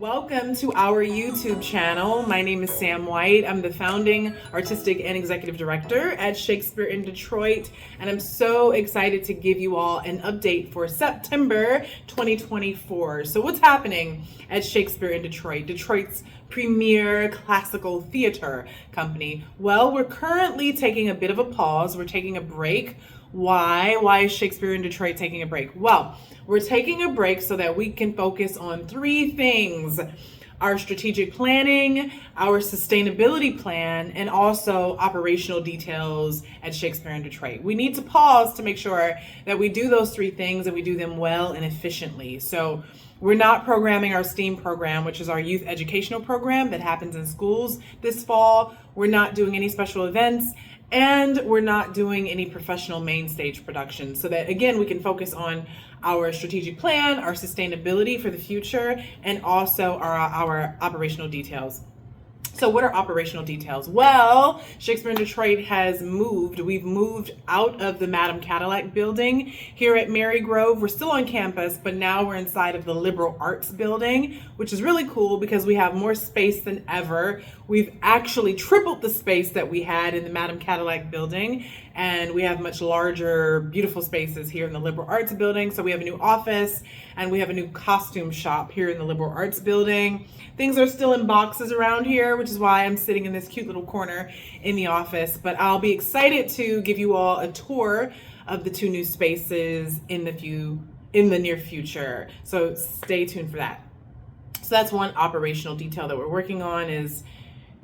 Welcome to our YouTube channel. My name is Sam White. I'm the founding artistic and executive director at Shakespeare in Detroit, and I'm so excited to give you all an update for September 2024. So what's happening at Shakespeare in Detroit, Detroit's premier classical theater company? Well, we're currently taking a bit of a pause. We're taking a break. Why? Why is Shakespeare in Detroit taking a break? Well, we're taking a break so that we can focus on three things: our strategic planning, our sustainability plan, and also operational details at Shakespeare in Detroit. We need to pause to make sure that we do those three things and we do them well and efficiently. So we're not programming our STEAM program, which is our youth educational program that happens in schools this fall. We're not doing any special events. And we're not doing any professional main stage productions, so that, again, we can focus on our strategic plan, our sustainability for the future, and also our operational details. So what are operational details? Well, Shakespeare in Detroit has moved. We've moved out of the Madam Cadillac building here at Mary Grove. We're still on campus, but now we're inside of the Liberal Arts building, which is really cool because we have more space than ever. We've actually tripled the space that we had in the Madam Cadillac building, and we have much larger, beautiful spaces here in the Liberal Arts building. So we have a new office and we have a new costume shop here in the Liberal Arts building. Things are still in boxes around here, which is why I'm sitting in this cute little corner in the office. But I'll be excited to give you all a tour of the two new spaces in the near future. So stay tuned for that. So that's one operational detail that we're working on, is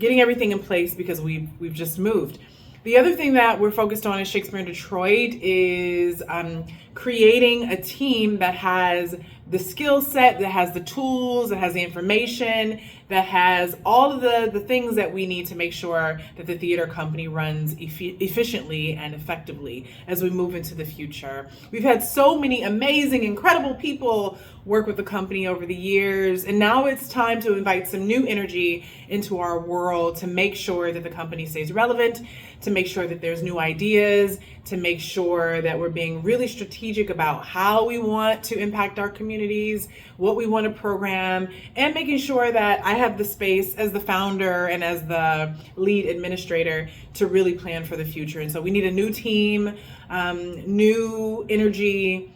getting everything in place because we've just moved. The other thing that we're focused on at Shakespeare in Detroit is creating a team that has the skill set, that has the tools, that has the information, that has all of the things that we need to make sure that the theater company runs efficiently and effectively as we move into the future. We've had so many amazing, incredible people work with the company over the years, and now it's time to invite some new energy into our world to make sure that the company stays relevant, to make sure that there's new ideas, to make sure that we're being really strategic about how we want to impact our communities, what we want to program, and making sure that I have the space as the founder and as the lead administrator to really plan for the future. And so we need a new team, new energy,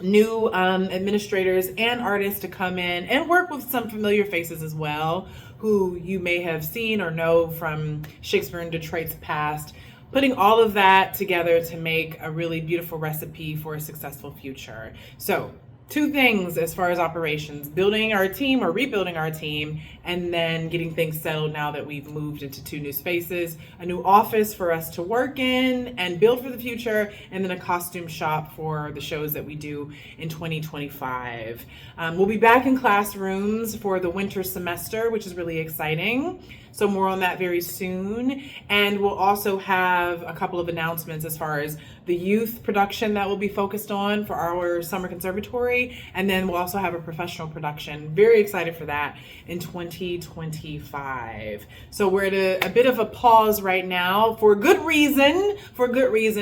new administrators and artists to come in and work with some familiar faces as well, who you may have seen or know from Shakespeare in Detroit's past, putting all of that together to make a really beautiful recipe for a successful future. So two things as far as operations: building our team or rebuilding our team, and then getting things settled now that we've moved into two new spaces, a new office for us to work in and build for the future, and then a costume shop for the shows that we do in 2025. We'll be back in classrooms for the winter semester, which is really exciting. So more on that very soon. And we'll also have a couple of announcements as far as the youth production that we'll be focused on for our summer conservatory. And then we'll also have a professional production. Very excited for that in 2025. So we're at a bit of a pause right now for good reason,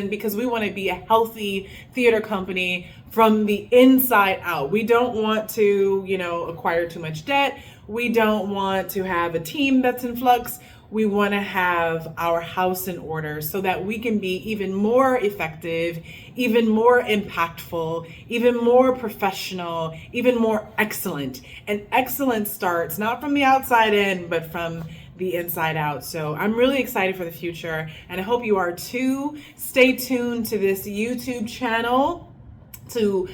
because we want to be a healthy theater company from the inside out. We don't want to, acquire too much debt. We don't want to have a team that's in flux. We want to have our house in order so that we can be even more effective, even more impactful, even more professional, even more excellent. And excellence starts not from the outside in, but from the inside out. So I'm really excited for the future, and I hope you are too. Stay tuned to this YouTube channel to,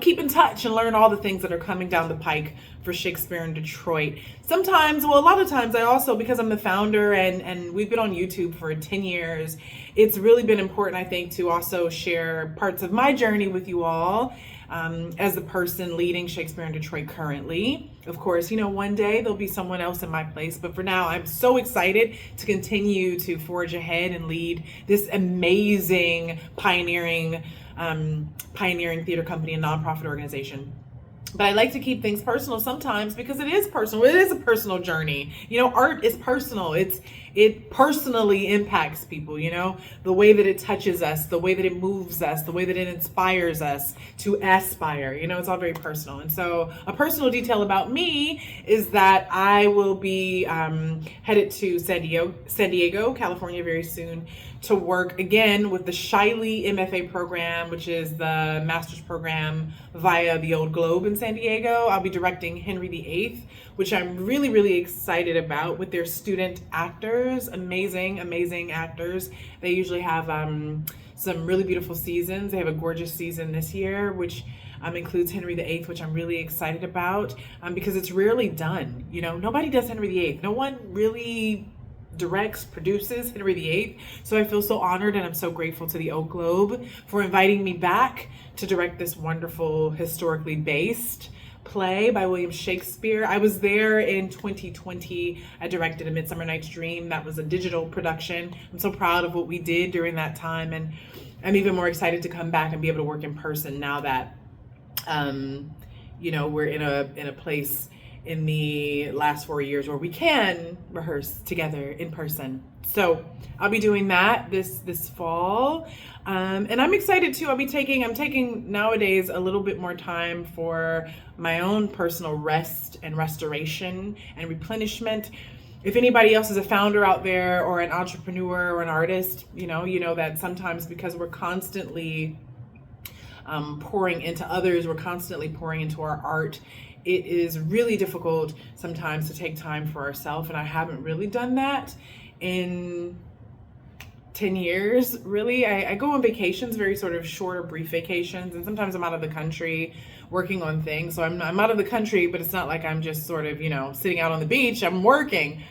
keep in touch and learn all the things that are coming down the pike for Shakespeare in Detroit. A lot of times I also, because I'm the founder and we've been on YouTube for 10 years, it's really been important, I think, to also share parts of my journey with you all as the person leading Shakespeare in Detroit currently. Of course, one day there'll be someone else in my place, but for now, I'm so excited to continue to forge ahead and lead this amazing pioneering theater company and nonprofit organization. But I like to keep things personal sometimes because it is personal. It is a personal journey. Art is personal. It's it personally impacts people, you know, the way that it touches us, the way that it moves us, the way that it inspires us to aspire, you know, it's all very personal. And so a personal detail about me is that I will be headed to San Diego, California very soon to work again with the Shiley MFA program, which is the master's program via the Old Globe in San Diego. I'll be directing Henry VIII, which I'm really, really excited about, with their student actors, amazing actors. They usually have some really beautiful seasons. They have a gorgeous season this year, which includes Henry VIII, which I'm really excited about because it's rarely done. You know, nobody does Henry VIII. No one really directs, produces Henry VIII. So I feel so honored, and I'm so grateful to the Oak Globe for inviting me back to direct this wonderful, historically based play by William Shakespeare. I was there in 2020. I directed A Midsummer Night's Dream. That was a digital production. I'm so proud of what we did during that time, and I'm even more excited to come back and be able to work in person now that you know, we're in a place in the last 4 years where we can rehearse together in person. So I'll be doing that this fall. And I'm excited too. I'm taking nowadays a little bit more time for my own personal rest and restoration and replenishment. If anybody else is a founder out there or an entrepreneur or an artist, you know that sometimes because we're constantly pouring into others, we're constantly pouring into our art, it is really difficult sometimes to take time for ourselves. And I haven't really done that in 10 years, really. I go on vacations, very sort of short or brief vacations, and sometimes I'm out of the country working on things. So I'm out of the country, but it's not like I'm just sort of, you know, sitting out on the beach. I'm working.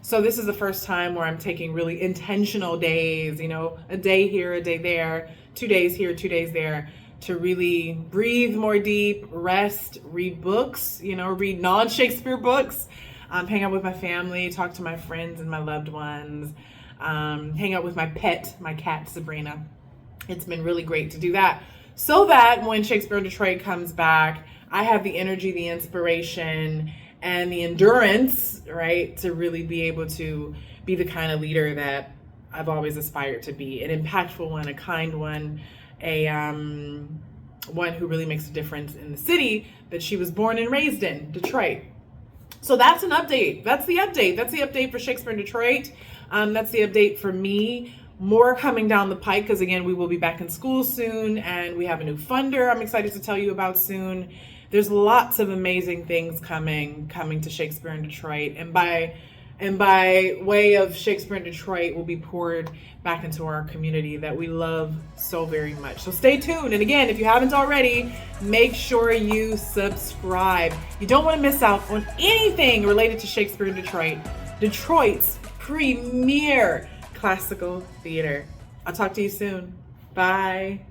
So this is the first time where I'm taking really intentional days, you know, a day here, a day there, 2 days here, 2 days there, to really breathe more deep, rest, read books, you know, read non-Shakespeare books, hang out with my family, talk to my friends and my loved ones, hang out with my pet, my cat, Sabrina. It's been really great to do that, so that when Shakespeare in Detroit comes back, I have the energy, the inspiration, and the endurance, right, to really be able to be the kind of leader that I've always aspired to be, an impactful one, a kind one, a one who really makes a difference in the city that she was born and raised in, Detroit. So that's an update. That's the update for Shakespeare in Detroit. That's the update for me. More coming down the pike, because again, we will be back in school soon, and we have a new funder I'm excited to tell you about soon. There's lots of amazing things coming to Shakespeare in Detroit, and by way of Shakespeare in Detroit will be poured back into our community that we love so very much. So stay tuned. And again, if you haven't already, make sure you subscribe. You don't want to miss out on anything related to Shakespeare in Detroit, Detroit's premier classical theater. I'll talk to you soon. Bye.